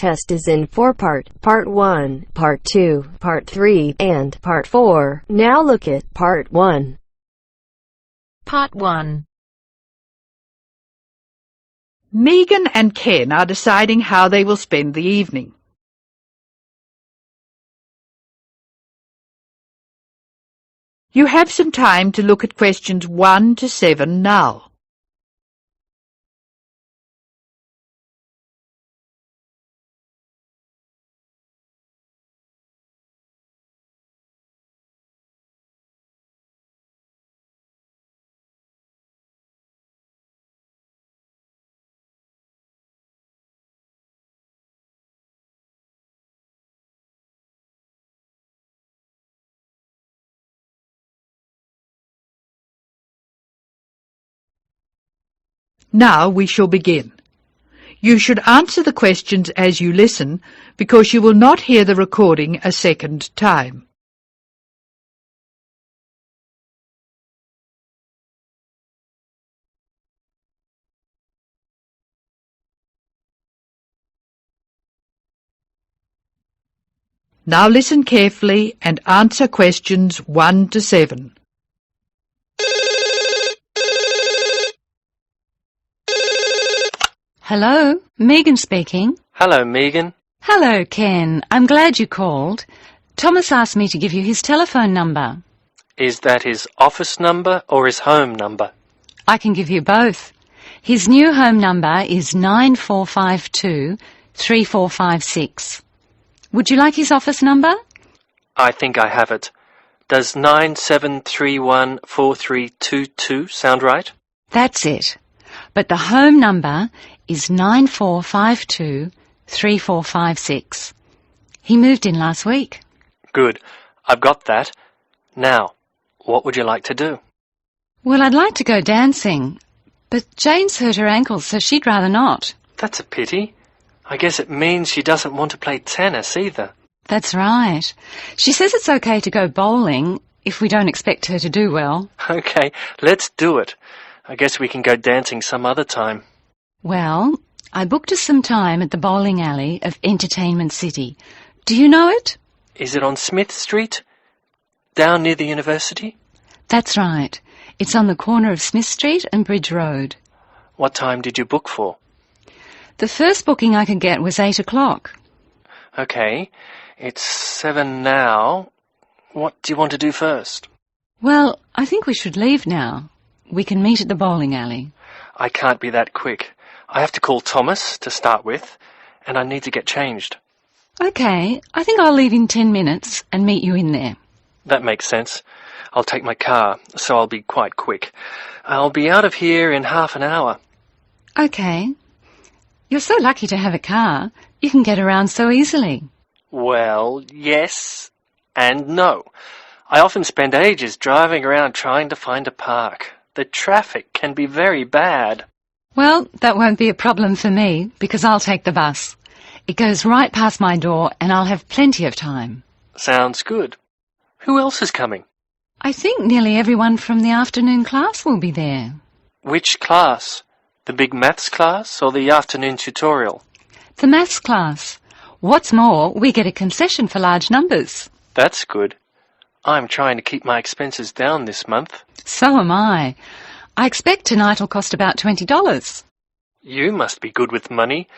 test is in 4 parts: Part 1, Part 2, Part 3, and Part 4. Now look at Part 1. Part 1. Megan and Ken are deciding how they will spend the evening. You have some time to look at questions 1 to 7 now. Now we shall begin. You should answer the questions as you listen, because you will not hear the recording a second time. Now listen carefully and answer questions 1 to 7. Hello, Megan speaking. Hello, Megan. Hello, Ken. I'm glad you called. Thomas asked me to give you his telephone number. Is that his office number or his home number? I can give you both. His new home number is 9452 3456. Would you like his office number? I think I have it. Does 97314322 sound right? That's it. But the home number is 9452 3456. He moved in last week. Good. I've got that. Now, what would you like to do? Well, I'd like to go dancing, but Jane's hurt her ankle, so she'd rather not. That's a pity. I guess it means she doesn't want to play tennis either. That's right. She says it's okay to go bowling if we don't expect her to do well. Okay, let's do it. I guess we can go dancing some other time. Well, I booked us some time at the bowling alley of Entertainment City. Do you know it? Is it on Smith Street? Down near the university? That's right. It's on the corner of Smith Street and Bridge Road. What time did you book for? The first booking I could get was 8 o'clock. Okay, it's 7 now. What do you want to do first? Well, I think we should leave now. We can meet at the bowling alley. I can't be that quick. I have to call Thomas to start with, and I need to get changed. Okay, I think I'll leave in 10 minutes and meet you in there. That makes sense. I'll take my car, so I'll be quite quick. I'll be out of here in half an hour. Okay. You're so lucky to have a car. You can get around so easily. Well, yes and no. I often spend ages driving around trying to find a park. The traffic can be very bad. Well, that won't be a problem for me, because I'll take the bus. It goes right past my door, and I'll have plenty of time. Sounds good. Who else is coming? I think nearly everyone from the afternoon class will be there. Which class? The big maths class or the afternoon tutorial? The maths class. What's more, we get a concession for large numbers. That's good. I'm trying to keep my expenses down this month. So am I. I expect tonight will cost about $20. You must be good with money.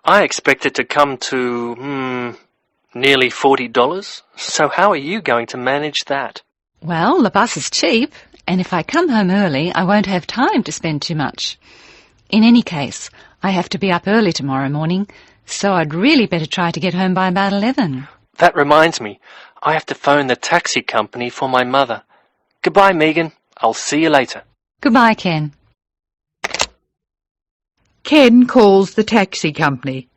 I expect it to come to, nearly $40. So how are you going to manage that? Well, the bus is cheap, and if I come home early, I won't have time to spend too much. In any case, I have to be up early tomorrow morning, so I'd really better try to get home by about 11. That reminds me, I have to phone the taxi company for my mother. Goodbye, Megan. I'll see you later. Goodbye, Ken. Ken calls the taxi company.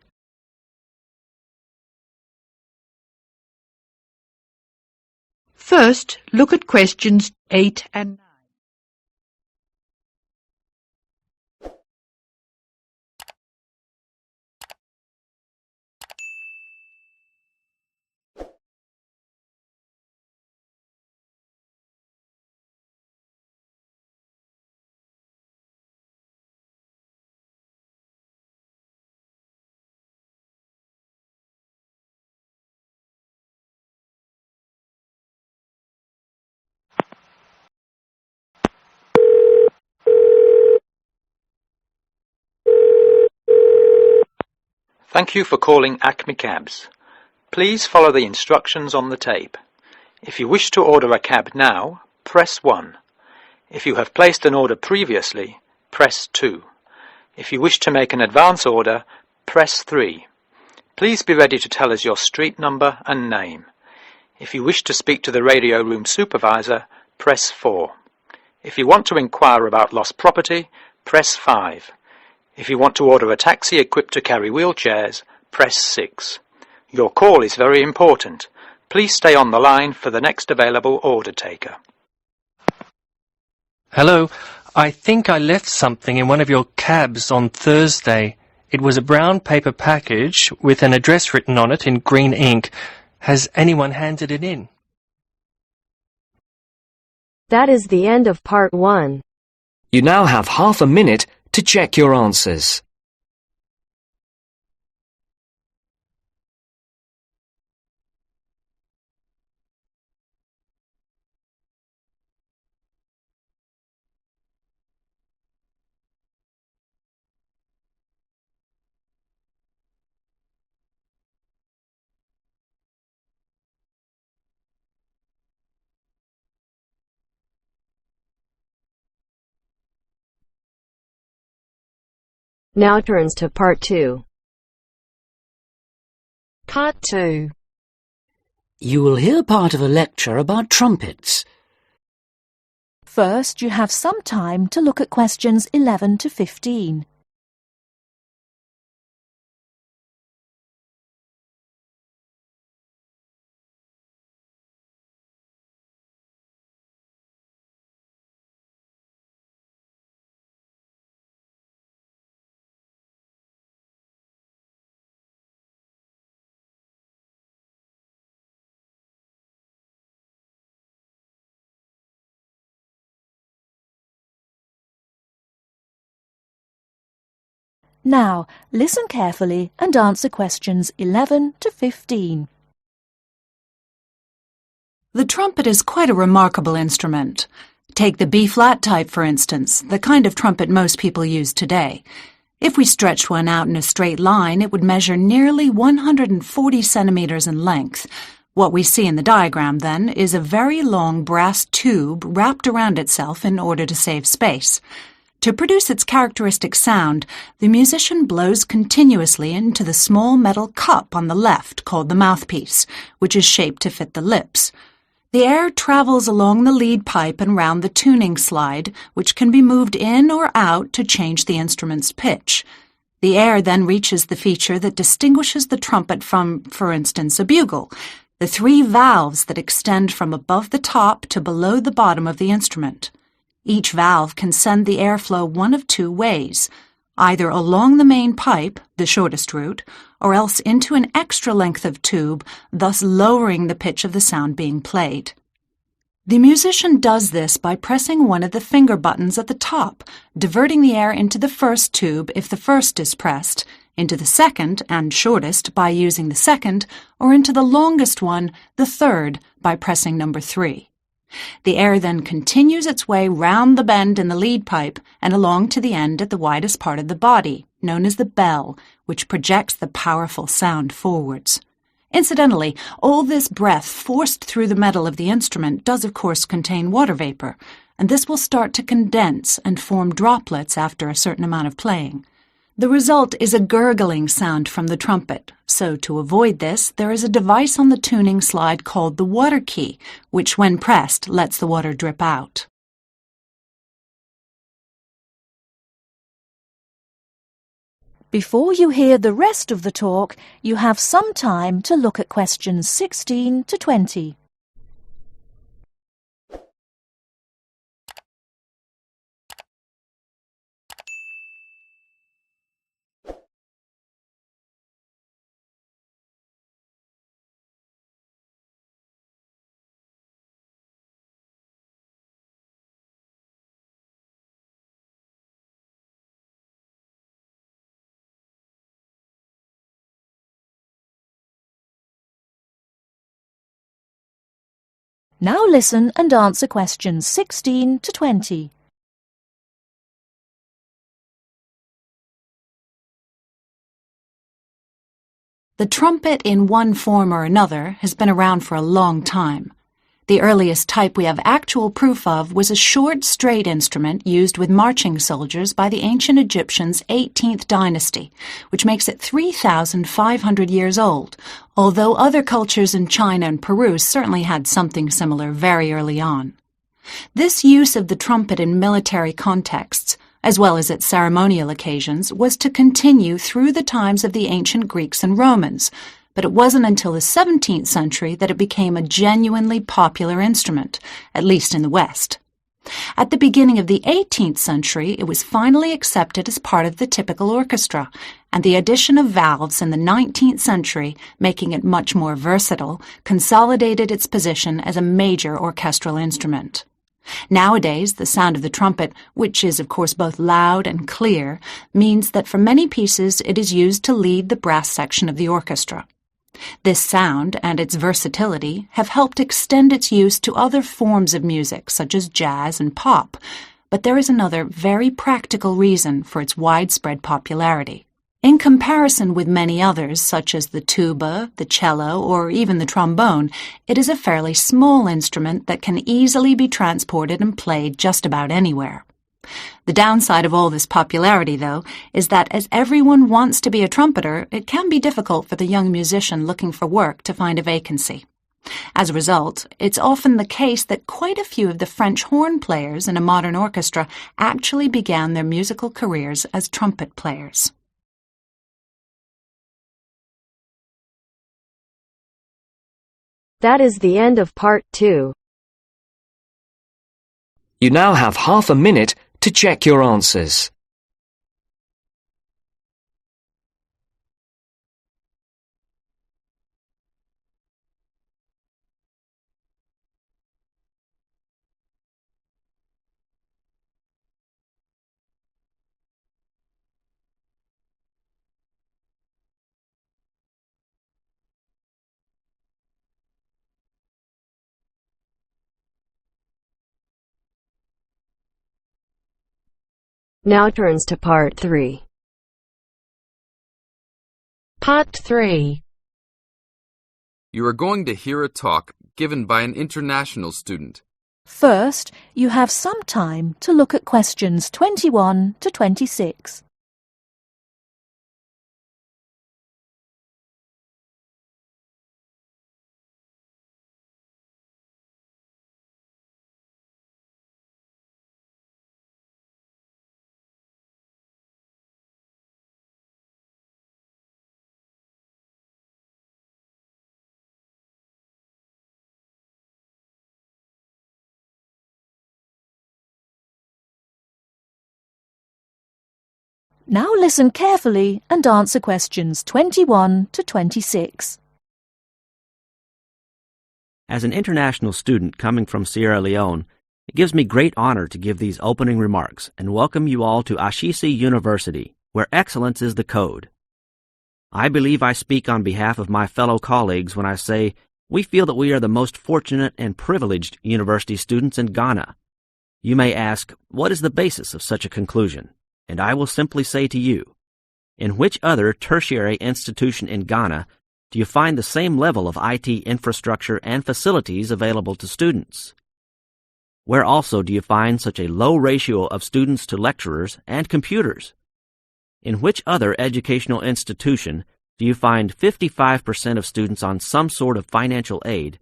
First, look at questions 8 and 9. Thank you for calling Acme Cabs. Please follow the instructions on the tape. If you wish to order a cab now, press 1. If you have placed an order previously, press 2. If you wish to make an advance order, press 3. Please be ready to tell us your street number and name. If you wish to speak to the radio room supervisor, press 4. If you want to inquire about lost property, press 5. If you want to order a taxi equipped to carry wheelchairs, press 6. Your call is very important. Please stay on the line for the next available order taker. Hello, I think I left something in one of your cabs on Thursday. It was a brown paper package with an address written on it in green ink. Has anyone handed it in? That is the end of part 1. You now have half a minute to check your answers. Now turns to part 2. Part 2. You will hear part of a lecture about trumpets. First, you have some time to look at questions 11 to 15. Now, listen carefully and answer questions 11 to 15. The trumpet is quite a remarkable instrument. Take the B-flat type, for instance, the kind of trumpet most people use today. If we stretched one out in a straight line, it would measure nearly 140 centimeters in length. What we see in the diagram, then, is a very long brass tube wrapped around itself in order to save space. To produce its characteristic sound, the musician blows continuously into the small metal cup on the left called the mouthpiece, which is shaped to fit the lips. The air travels along the lead pipe and round the tuning slide, which can be moved in or out to change the instrument's pitch. The air then reaches the feature that distinguishes the trumpet from, for instance, a bugle, the 3 valves that extend from above the top to below the bottom of the instrument. Each valve can send the airflow one of 2 ways, either along the main pipe, the shortest route, or else into an extra length of tube, thus lowering the pitch of the sound being played. The musician does this by pressing one of the finger buttons at the top, diverting the air into the first tube if the first is pressed, into the second and shortest by using the second, or into the longest one, the third, by pressing number 3. The air then continues its way round the bend in the lead pipe and along to the end at the widest part of the body, known as the bell, which projects the powerful sound forwards. Incidentally, all this breath forced through the metal of the instrument does of course contain water vapor, and this will start to condense and form droplets after a certain amount of playing. The result is a gurgling sound from the trumpet, so to avoid this, there is a device on the tuning slide called the water key, which when pressed lets the water drip out. Before you hear the rest of the talk, you have some time to look at questions 16 to 20. Now listen and answer questions 16 to 20. The trumpet in one form or another has been around for a long time. The earliest type we have actual proof of was a short, straight instrument used with marching soldiers by the ancient Egyptians' 18th dynasty, which makes it 3,500 years old, although other cultures in China and Peru certainly had something similar very early on. This use of the trumpet in military contexts, as well as at ceremonial occasions, was to continue through the times of the ancient Greeks and Romans, but it wasn't until the 17th century that it became a genuinely popular instrument, at least in the West. At the beginning of the 18th century, it was finally accepted as part of the typical orchestra, and the addition of valves in the 19th century, making it much more versatile, consolidated its position as a major orchestral instrument. Nowadays, the sound of the trumpet, which is of course both loud and clear, means that for many pieces it is used to lead the brass section of the orchestra. This sound and its versatility have helped extend its use to other forms of music, such as jazz and pop, but there is another very practical reason for its widespread popularity. In comparison with many others, such as the tuba, the cello, or even the trombone, it is a fairly small instrument that can easily be transported and played just about anywhere. The downside of all this popularity, though, is that as everyone wants to be a trumpeter, it can be difficult for the young musician looking for work to find a vacancy. As a result, it's often the case that quite a few of the French horn players in a modern orchestra actually began their musical careers as trumpet players. That is the end of part 2. You now have half a minute to check your answers. Now turns to part 3. Part 3. You are going to hear a talk given by an international student. First, you have some time to look at questions 21 to 26. Now listen carefully and answer questions 21 to 26. As an international student coming from Sierra Leone, it gives me great honor to give these opening remarks and welcome you all to Ashesi University, where excellence is the code. I believe I speak on behalf of my fellow colleagues when I say we feel that we are the most fortunate and privileged university students in Ghana. You may ask, what is the basis of such a conclusion? And I will simply say to you, in which other tertiary institution in Ghana do you find the same level of IT infrastructure and facilities available to students? Where also do you find such a low ratio of students to lecturers and computers? In which other educational institution do you find 55% of students on some sort of financial aid,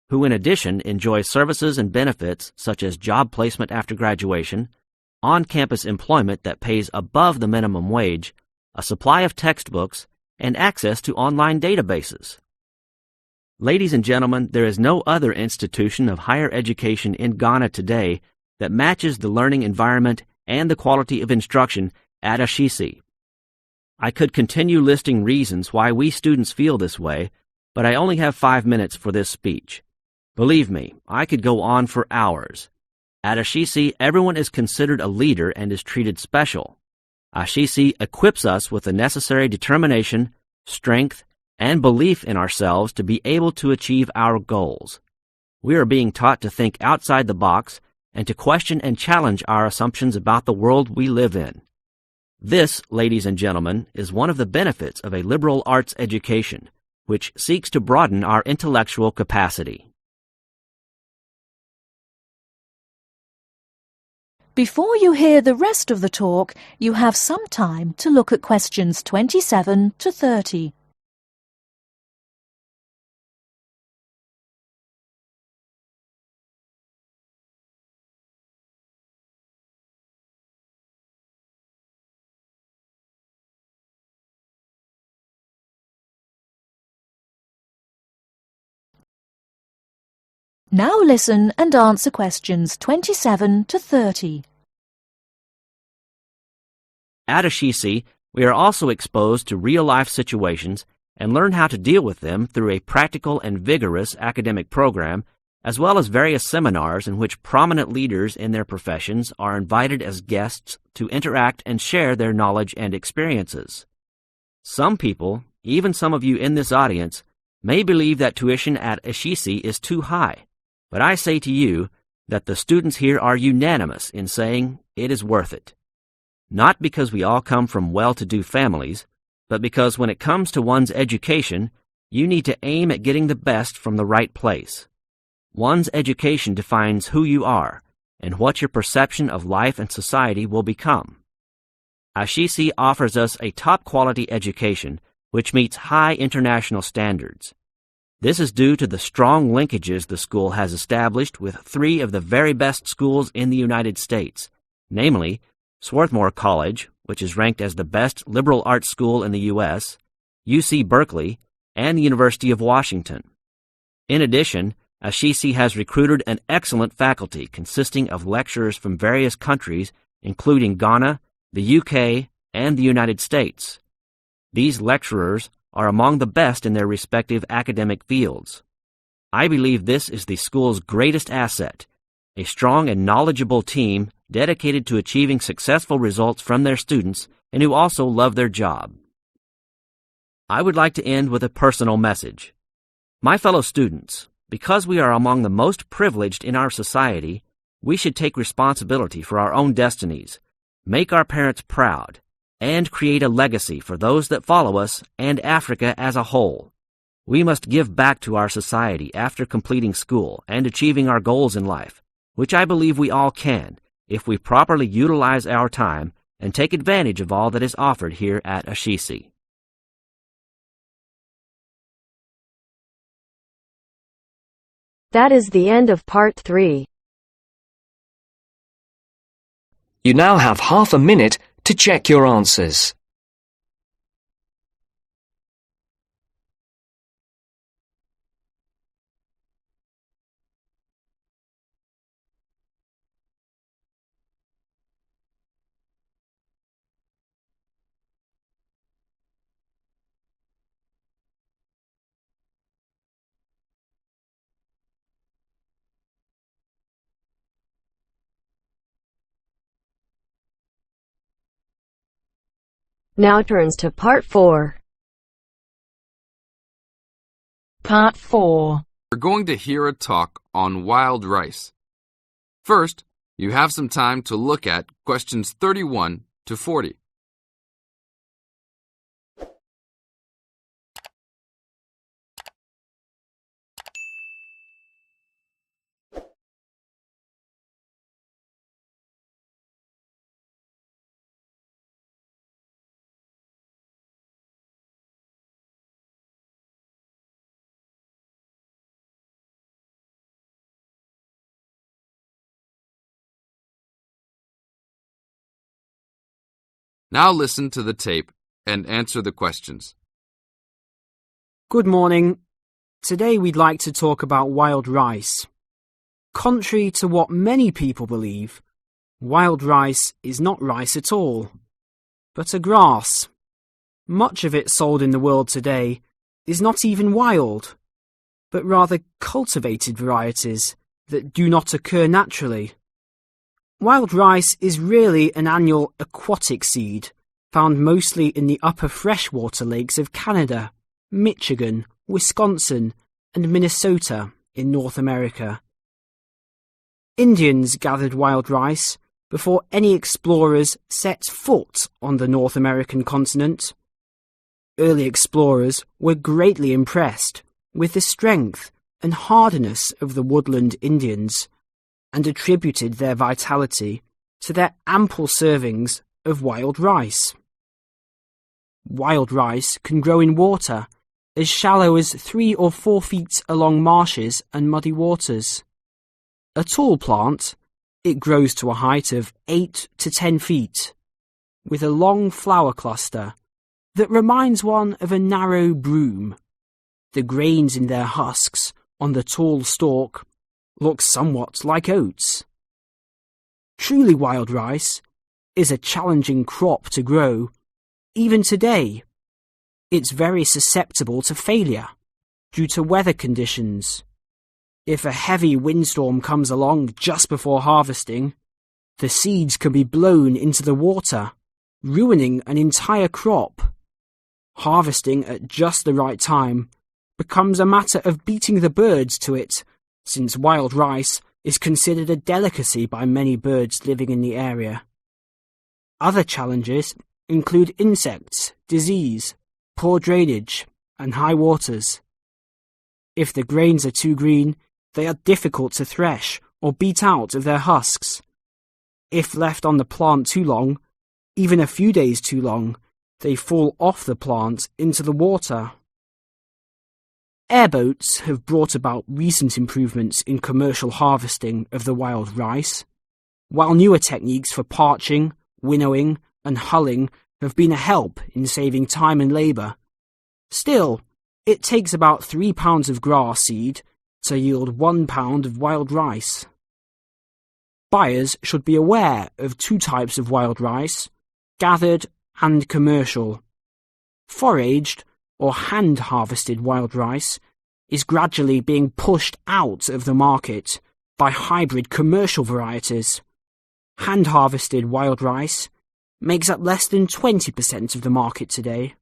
who in addition enjoy services and benefits such as job placement after graduation, on-campus employment that pays above the minimum wage, a supply of textbooks, and access to online databases? Ladies and gentlemen, there is no other institution of higher education in Ghana today that matches the learning environment and the quality of instruction at Ashesi. I could continue listing reasons why we students feel this way, but I only have 5 minutes for this speech. Believe me, I could go on for hours. At Ashesi, everyone is considered a leader and is treated special. Ashesi equips us with the necessary determination, strength, and belief in ourselves to be able to achieve our goals. We are being taught to think outside the box and to question and challenge our assumptions about the world we live in. This, ladies and gentlemen, is one of the benefits of a liberal arts education, which seeks to broaden our intellectual capacity. Before you hear the rest of the talk, you have some time to look at questions 27 to 30. Now listen and answer questions 27 to 30. At Ashesi, we are also exposed to real-life situations and learn how to deal with them through a practical and vigorous academic program, as well as various seminars in which prominent leaders in their professions are invited as guests to interact and share their knowledge and experiences. Some people, even some of you in this audience, may believe that tuition at Ashesi is too high, but I say to you that the students here are unanimous in saying it is worth it. Not because we all come from well-to-do families, but because when it comes to one's education, you need to aim at getting the best from the right place. One's education defines who you are and what your perception of life and society will become. Ashesi offers us a top-quality education which meets high international standards. This is due to the strong linkages the school has established with three of the very best schools in the United States, namely Swarthmore College, which is ranked as the best liberal arts school in the U.S., UC Berkeley, and the University of Washington. In addition, Ashesi has recruited an excellent faculty consisting of lecturers from various countries, including Ghana, the UK, and the United States. These lecturers are among the best in their respective academic fields. I believe this is the school's greatest asset, a strong and knowledgeable team dedicated to achieving successful results from their students and who also love their job. I would like to end with a personal message. My fellow students, because we are among the most privileged in our society, we should take responsibility for our own destinies, make our parents proud, and create a legacy for those that follow us and Africa as a whole. We must give back to our society after completing school and achieving our goals in life, which I believe we all can if we properly utilize our time and take advantage of all that is offered here at Ashesi. That is the end of part 3. You now have half a minute to check your answers. Now turns to part 4. Part 4. We're going to hear a talk on wild rice. First, you have some time to look at questions 31 to 40. Now listen to the tape and answer the questions. Good morning. Today we'd like to talk about wild rice. Contrary to what many people believe, wild rice is not rice at all, but a grass. Much of it sold in the world today is not even wild, but rather cultivated varieties that do not occur naturally. Wild rice is really an annual aquatic seed found mostly in the upper freshwater lakes of Canada, Michigan, Wisconsin, and Minnesota in North America. Indians gathered wild rice before any explorers set foot on the North American continent. Early explorers were greatly impressed with the strength and hardiness of the woodland Indians and attributed their vitality to their ample servings of wild rice. Wild rice can grow in water as shallow as 3 or 4 feet along marshes and muddy waters. A tall plant, it grows to a height of 8 to 10 feet, with a long flower cluster that reminds one of a narrow broom. The grains in their husks on the tall stalk look somewhat like oats. Truly wild rice is a challenging crop to grow, even today. It's very susceptible to failure due to weather conditions. If a heavy windstorm comes along just before harvesting, the seeds can be blown into the water, ruining an entire crop. Harvesting at just the right time becomes a matter of beating the birds to it, since wild rice is considered a delicacy by many birds living in the area. Other challenges include insects, disease, poor drainage, and high waters. If the grains are too green, they are difficult to thresh or beat out of their husks. If left on the plant too long, even a few days too long, they fall off the plant into the water. Airboats have brought about recent improvements in commercial harvesting of the wild rice, while newer techniques for parching, winnowing, and hulling have been a help in saving time and labour. Still, it takes about 3 pounds of grass seed to yield 1 pound of wild rice. Buyers should be aware of 2 types of wild rice, gathered and commercial. Foraged or hand-harvested wild rice is gradually being pushed out of the market by hybrid commercial varieties. Hand-harvested wild rice makes up less than 20% of the market today.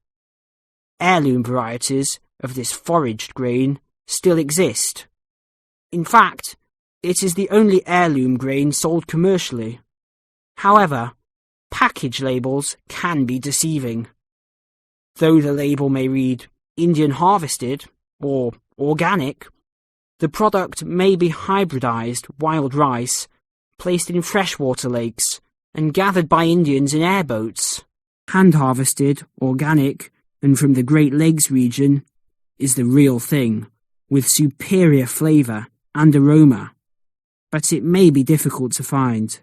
Heirloom varieties of this foraged grain still exist. In fact, it is the only heirloom grain sold commercially. However, package labels can be deceiving. Though the label may read Indian harvested or organic, the product may be hybridized wild rice placed in freshwater lakes and gathered by Indians in airboats. Hand-harvested, organic, and from the Great Lakes region is the real thing, with superior flavour and aroma, but it may be difficult to find.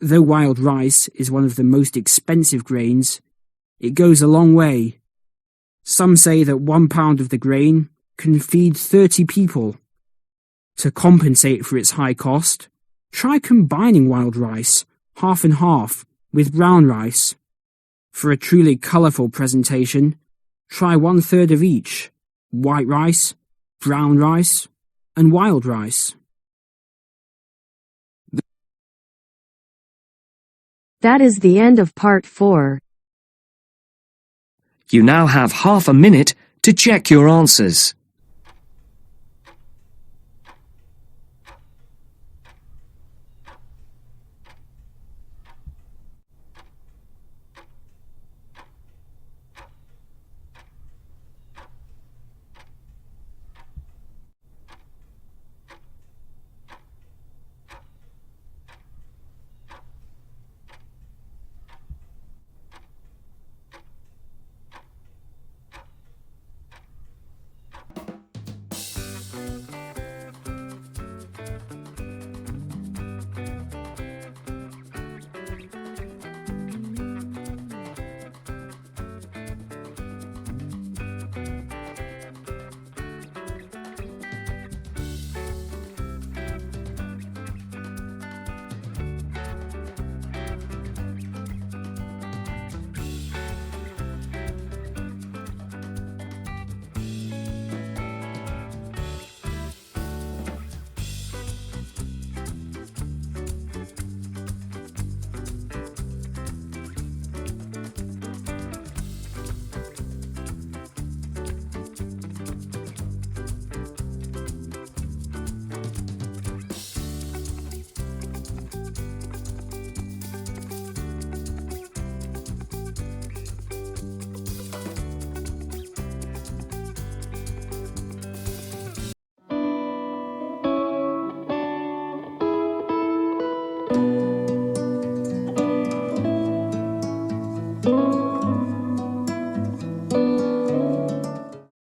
Though wild rice is one of the most expensive grains, it goes a long way. Some say that 1 pound of the grain can feed 30 people. To compensate for its high cost, try combining wild rice, half and half, with brown rice. For a truly colourful presentation, try 1/3 of each: white rice, brown rice, and wild rice. That is the end of part 4. You now have half a minute to check your answers.